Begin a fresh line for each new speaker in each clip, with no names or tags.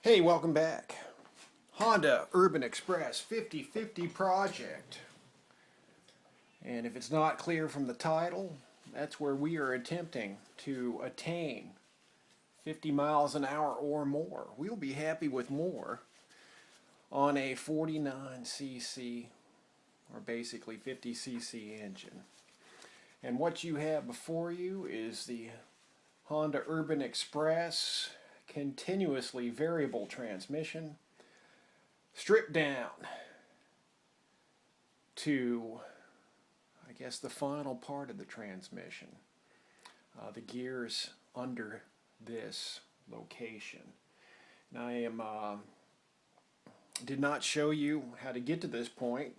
Hey, welcome back. Honda Urban Express 50/50 project. And if it's not clear from the title, that's where we are attempting to attain 50 miles an hour or more. We'll be happy with more on a 49cc or basically 50cc engine. And what you have before you is the Honda Urban Express continuously variable transmission, stripped down to, I guess, the final part of the transmission, the gears under this location. And I did not show you how to get to this point,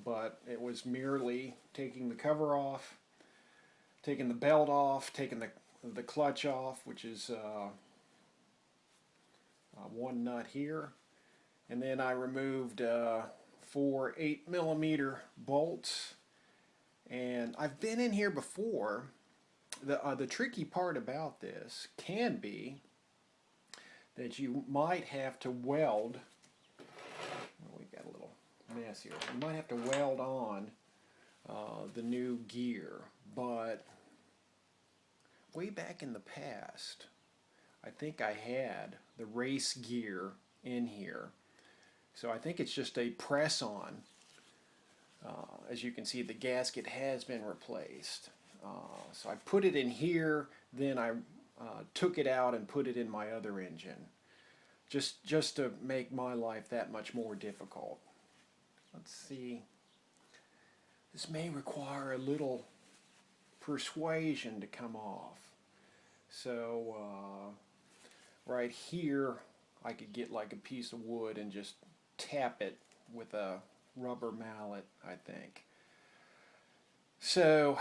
but it was merely taking the cover off, taking the belt off, taking the clutch off, which is one nut here, and then I removed 4 8mm bolts. And I've been in here before. The tricky part about this can be that you might have to weld. Oh, we got a little mess here. You might have to weld on the new gear, but way back in the past, I think I had the race gear in here. So I think it's just a press on. As you can see, the gasket has been replaced. So I put it in here, then I took it out and put it in my other engine. Just to make my life that much more difficult. Let's see. This may require a little persuasion to come off. So right here I could get like a piece of wood and just tap it with a rubber mallet, I think. So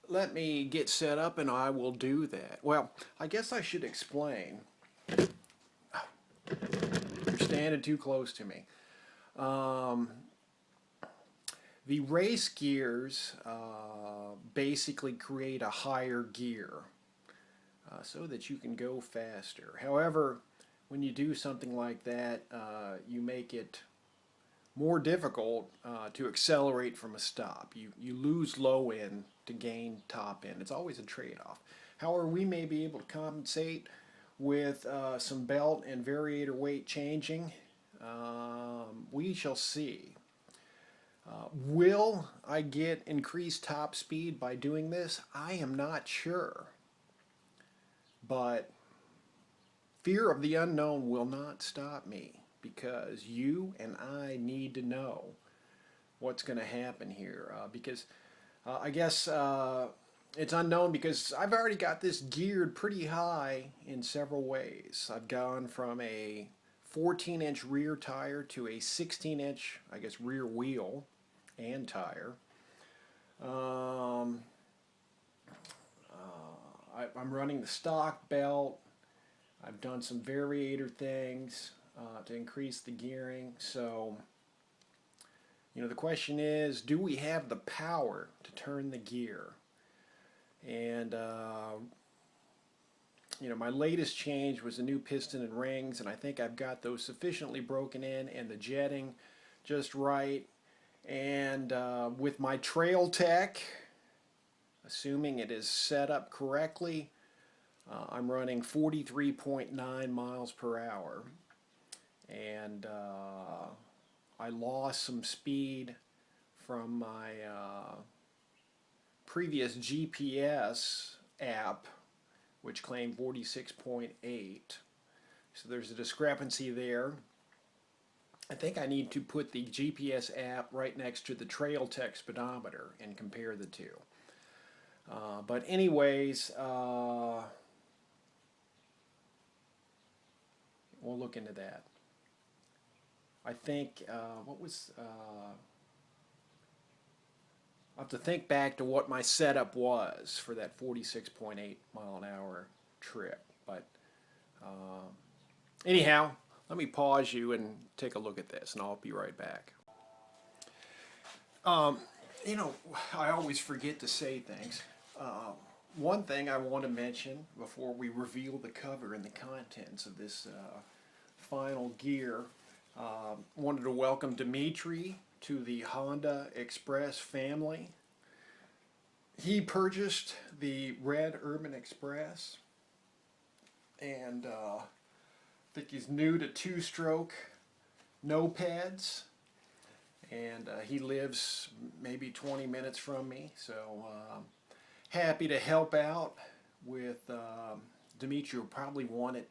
let me get set up and I will do that. Well, I guess I should explain. You're standing too close to me. The race gears basically create a higher gear so that you can go faster. However, when you do something like that, you make it more difficult to accelerate from a stop. You lose low end to gain top end. It's always a trade-off. However, we may be able to compensate with some belt and variator weight changing. We shall see. Will I get increased top speed by doing this? I am not sure. But fear of the unknown will not stop me, because you and I need to know what's going to happen here. Because I guess it's unknown because I've already got this geared pretty high in several ways. I've gone from a 14-inch rear tire to a 16-inch, I guess, rear wheel and tire. I'm running the stock belt. I've done some variator things to increase the gearing. So, the question is, do we have the power to turn the gear? And, my latest change was a new piston and rings, and I think I've got those sufficiently broken in and the jetting just right. And with my Trail Tech, assuming it is set up correctly, I'm running 43.9 miles per hour, and I lost some speed from my previous GPS app, which claimed 46.8. So there's a discrepancy there. I think I need to put the GPS app right next to the Trail Tech speedometer and compare the two. But anyways, we'll look into that. I think, I'll have to think back to what my setup was for that 46.8 mile an hour trip. But anyhow, let me pause you and take a look at this, and I'll be right back. I always forget to say things. one thing I want to mention before we reveal the cover and the contents of this final gear, wanted to welcome Dimitri to the Honda Express family. He purchased the red Urban Express, and I think he's new to two-stroke no-pads, and he lives maybe 20 minutes from me, so happy to help out with Dimitri. Will probably want it,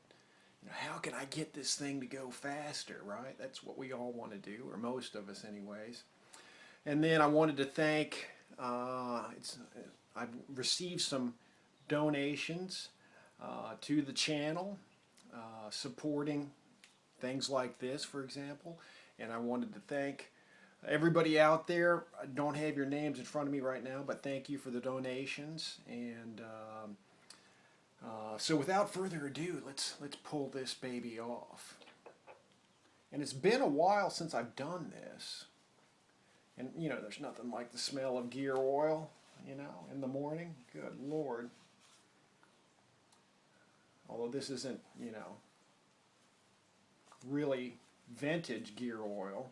how can I get this thing to go faster, right? That's what we all want to do, or most of us anyways. And then I wanted to thank, I've received some donations to the channel, supporting things like this, for example. And I wanted to thank everybody out there. I don't have your names in front of me right now, but thank you for the donations. And so without further ado, let's pull this baby off. And it's been a while since I've done this. And there's nothing like the smell of gear oil, in the morning. Good Lord. Although this isn't, really vintage gear oil.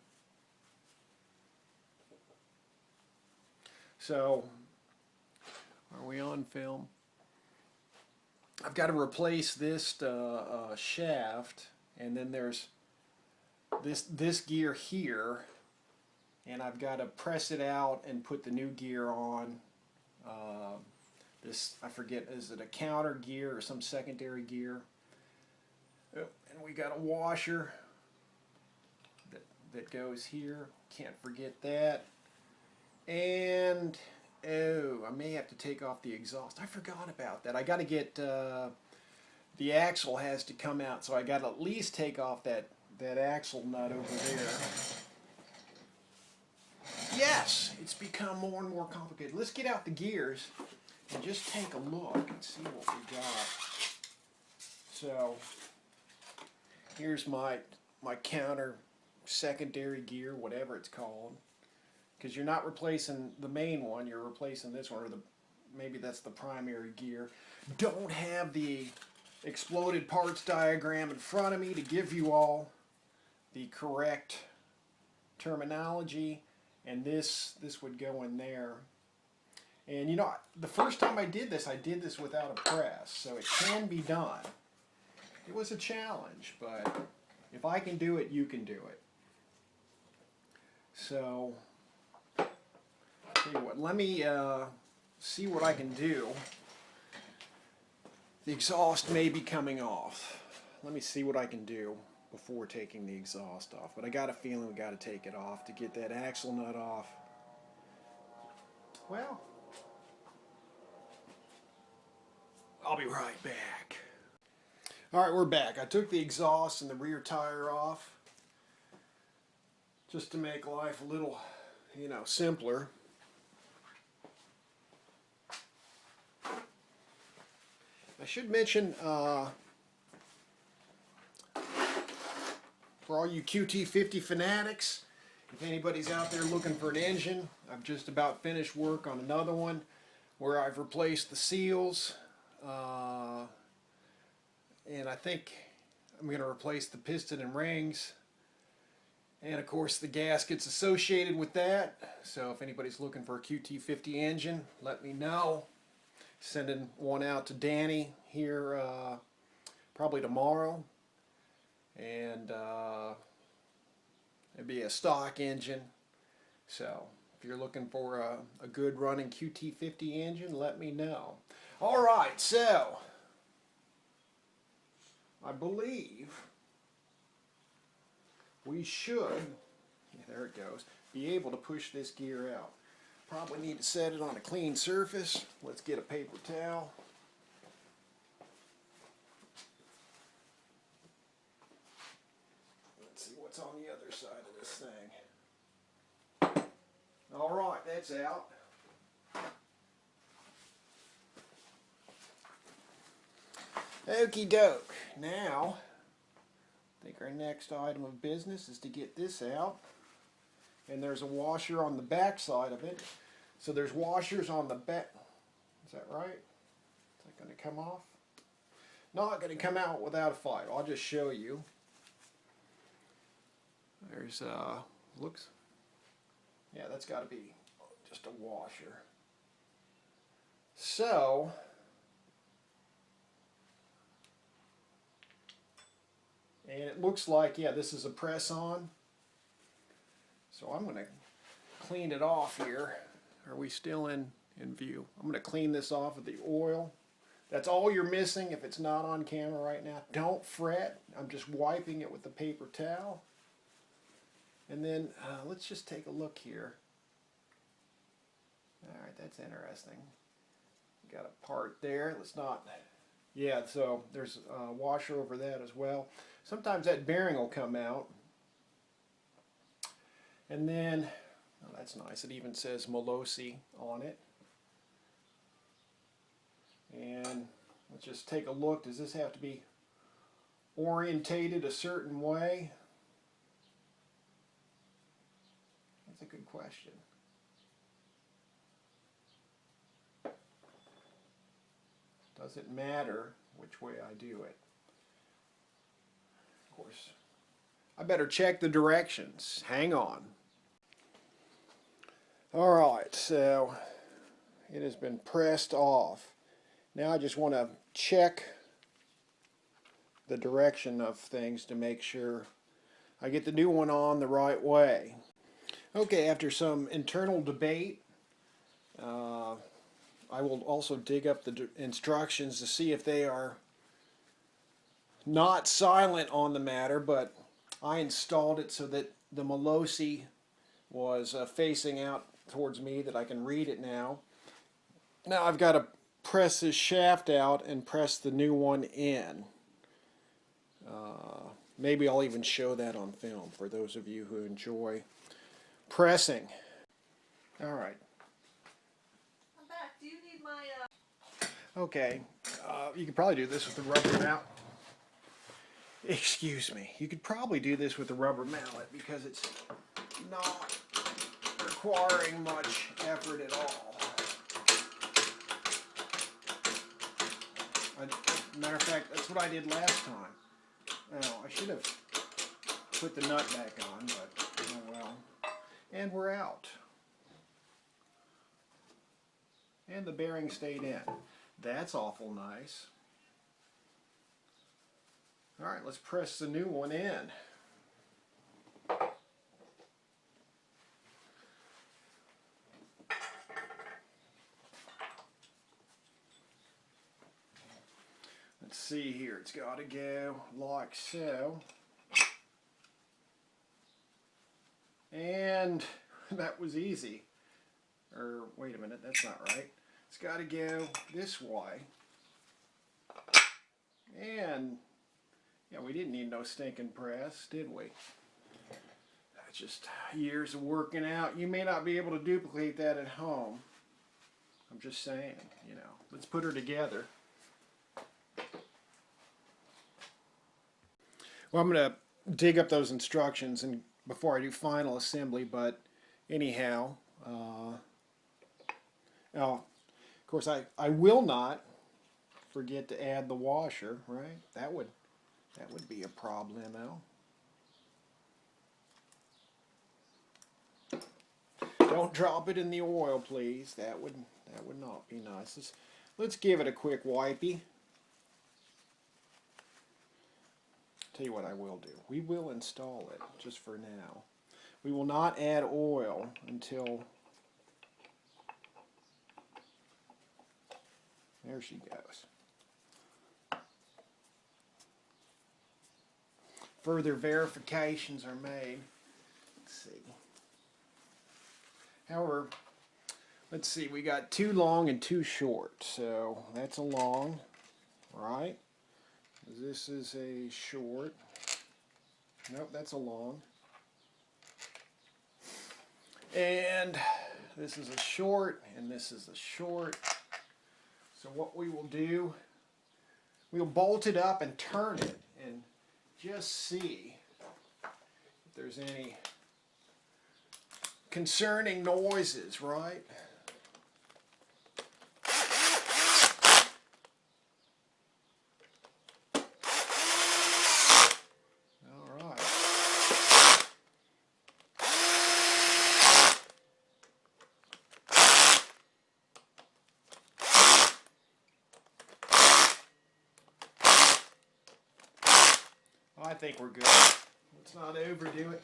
So, are we on film? I've got to replace this shaft, and then there's this gear here, and I've got to press it out and put the new gear on. This, I forget, is it a counter gear or some secondary gear? Oh, and we got a washer that goes here. Can't forget that. And oh, I may have to take off the exhaust. I forgot about that. I got to get the axle has to come out, so I got to at least take off that axle nut over there. Yes, it's become more and more complicated. Let's get out the gears and just take a look and see what we got. So here's my counter secondary gear, whatever it's called. Because you're not replacing the main one, you're replacing this one, or maybe that's the primary gear. Don't have the exploded parts diagram in front of me to give you all the correct terminology, and this would go in there. And the first time I did this without a press, so it can be done. It was a challenge, but if I can do it, you can do it. So, tell you what, let me see what I can do. The exhaust may be coming off. Let me see what I can do before taking the exhaust off. But I got a feeling we got to take it off to get that axle nut off. Well, I'll be right back. Alright, we're back. I took the exhaust and the rear tire off just to make life a little, simpler. I should mention, for all you QT50 fanatics, if anybody's out there looking for an engine, I've just about finished work on another one where I've replaced the seals, and I think I'm going to replace the piston and rings, and of course the gaskets associated with that. So if anybody's looking for a QT50 engine, let me know. Sending one out to Danny here probably tomorrow, and it'd be a stock engine. So if you're looking for a good running QT50 engine, let me know. Alright, so I believe we should, there it goes, be able to push this gear out. Probably need to set it on a clean surface. Let's get a paper towel. Let's see what's on the other side of this thing. Alright, that's out. Okie doke. Now, I think our next item of business is to get this out. And there's a washer on the back side of it. So there's washers on the back. Is that right? Going to come off? Not going to come out without a fight. I'll just show you. There's, looks, yeah, that's got to be just a washer. So, and it looks like, yeah, this is a press-on. So I'm going to clean it off here. Are we still in view? I'm going to clean this off with the oil. That's all you're missing if it's not on camera right now. Don't fret. I'm just wiping it with the paper towel. And then let's just take a look here. All right, that's interesting. Got a part there. Let's not. Yeah, so there's a washer over that as well. Sometimes that bearing will come out. And then, oh, that's nice. It even says Malossi on it. And let's just take a look. Does this have to be orientated a certain way? That's a good question. Does it matter which way I do it? Of course, I better check the directions. Hang on. All right, so it has been pressed off. Now I just want to check the direction of things to make sure I get the new one on the right way. Okay, after some internal debate, I will also dig up the instructions to see if they are not silent on the matter, but I installed it so that the Malossi was facing out towards me, that I can read it now. Now I've got to press this shaft out and press the new one in. Maybe I'll even show that on film for those of you who enjoy pressing. All right.
I'm back. Do you need my...
Okay, you could probably do this with the rubber mallet. Excuse me. You could probably do this with the rubber mallet because it's not requiring much effort at all. Matter of fact, that's what I did last time. Now, I should have put the nut back on, but oh well. And we're out. And the bearing stayed in. That's awful nice. All right, let's press the new one in. Let's see here, it's got to go like so. And that was easy. Or wait a minute, that's not right. It's got to go this way. And yeah, we didn't need no stinking press, did we? That's just years of working out. You may not be able to duplicate that at home. I'm just saying, you know. Let's put her together. Well, I'm going to dig up those instructions and before I do final assembly, but anyhow, now, of course, I will not forget to add the washer, right? That would be a problemo. Don't drop it in the oil, please. That would not be nice. Let's give it a quick wipey. Tell you what I will do. We will install it just for now. We will not add oil until there she goes. Further verifications are made. Let's see. However, let's see, we got two long and two short. So that's a long, right? This is a short. Nope, that's a long. And this is a short, and this is a short. So what we will do, we'll bolt it up and turn it and just see if there's any concerning noises, right? I think we're good. Let's not overdo it.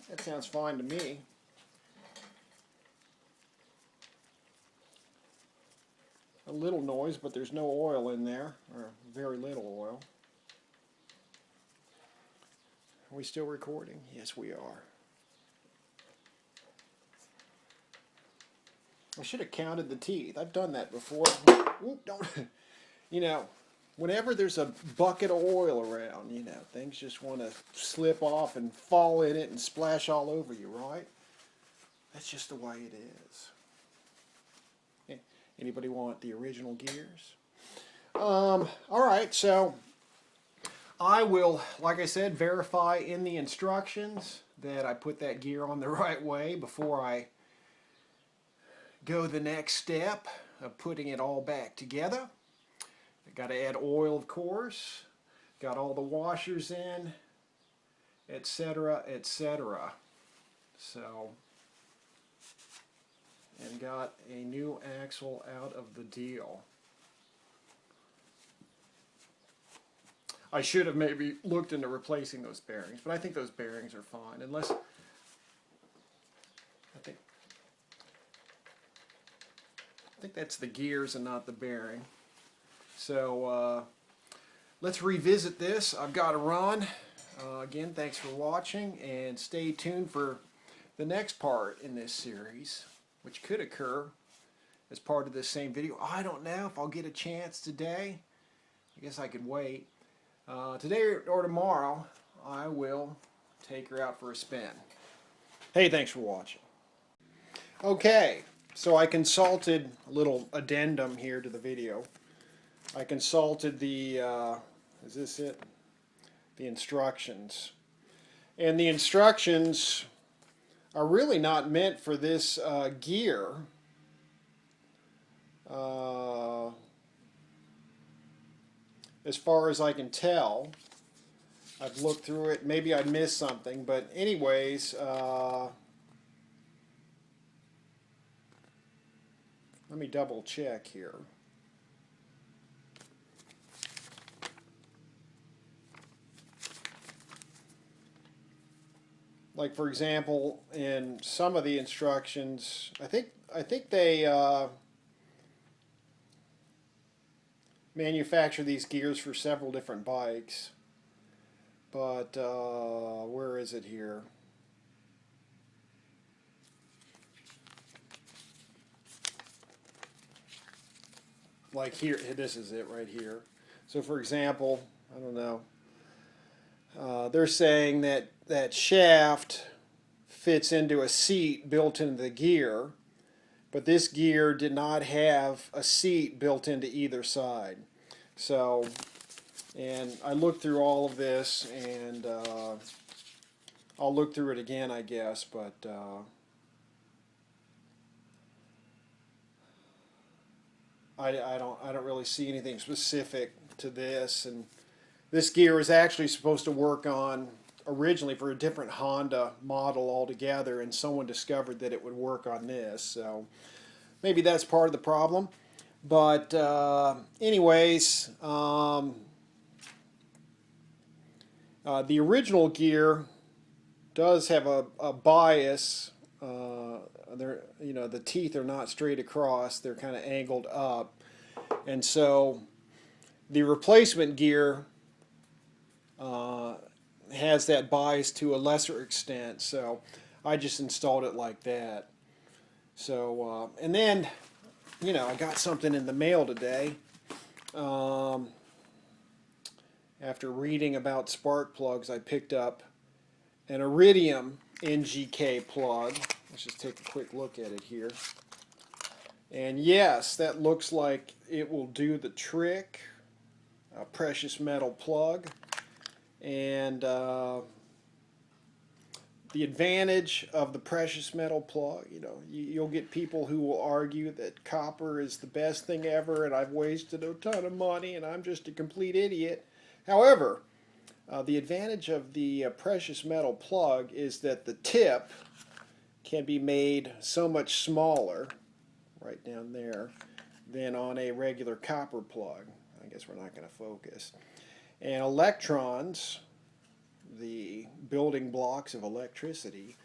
That sounds fine to me. A little noise, but there's no oil in there, or very little oil. Are we still recording? Yes, we are. I should have counted the teeth. I've done that before. Oop, don't. You know, whenever there's a bucket of oil around, you know, things just want to slip off and fall in it and splash all over you, right? That's just the way it is. Anybody want the original gears? All right, so I will, like I said, verify in the instructions that I put that gear on the right way before I go the next step of putting it all back together. I got to add oil, of course. Got all the washers in, etc., etc. So, and got a new axle out of the deal. I should have maybe looked into replacing those bearings, but I think those bearings are fine, unless I think that's the gears and not the bearing. So let's revisit this. I've got to run. Again, thanks for watching, and stay tuned for the next part in this series, which could occur as part of this same video. I don't know if I'll get a chance today. I guess I could wait. Today or tomorrow, I will take her out for a spin. Hey, thanks for watching. Okay, so I consulted a little addendum here to the video. I consulted the, is this it? The instructions. And the instructions are really not meant for this gear. As far as I can tell. I've looked through it. Maybe I missed something, but anyways, let me double check here. Like, for example, in some of the instructions, I think they manufacture these gears for several different bikes. But where is it here? Like here, this is it right here. So, for example, I don't know. They're saying that that shaft fits into a seat built into the gear, but this gear did not have a seat built into either side. So, and I looked through all of this, and I'll look through it again, I guess, but I don't really see anything specific to this. And this gear is actually supposed to work on originally for a different Honda model altogether, and someone discovered that it would work on this. So maybe that's part of the problem. But anyways, the original gear does have a bias. The teeth are not straight across; they're kind of angled up, and so the replacement gear has that bias to a lesser extent. So I just installed it like that. So and then, I got something in the mail today. After reading about spark plugs, I picked up an iridium NGK plug. Let's just take a quick look at it here. And yes, that looks like it will do the trick. A precious metal plug. And the advantage of the precious metal plug, you'll get people who will argue that copper is the best thing ever and I've wasted a ton of money and I'm just a complete idiot. However, The advantage of the precious metal plug is that the tip can be made so much smaller, right down there, than on a regular copper plug. I guess we're not going to focus. And electrons, the building blocks of electricity,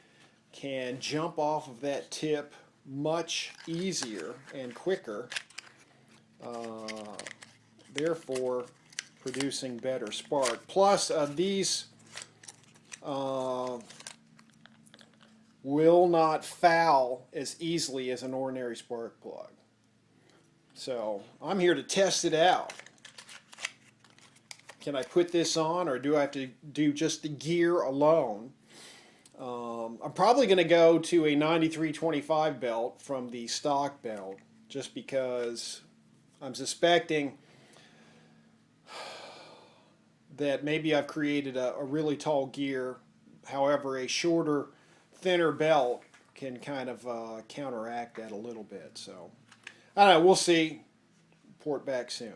can jump off of that tip much easier and quicker, therefore producing better spark. Plus, these will not foul as easily as an ordinary spark plug. So I'm here to test it out. Can I put this on, or do I have to do just the gear alone? I'm probably going to go to a 9325 belt from the stock belt, just because I'm suspecting that maybe I've created a really tall gear. However, a shorter, thinner belt can kind of counteract that a little bit. So, I don't know, we'll see. Report back soon.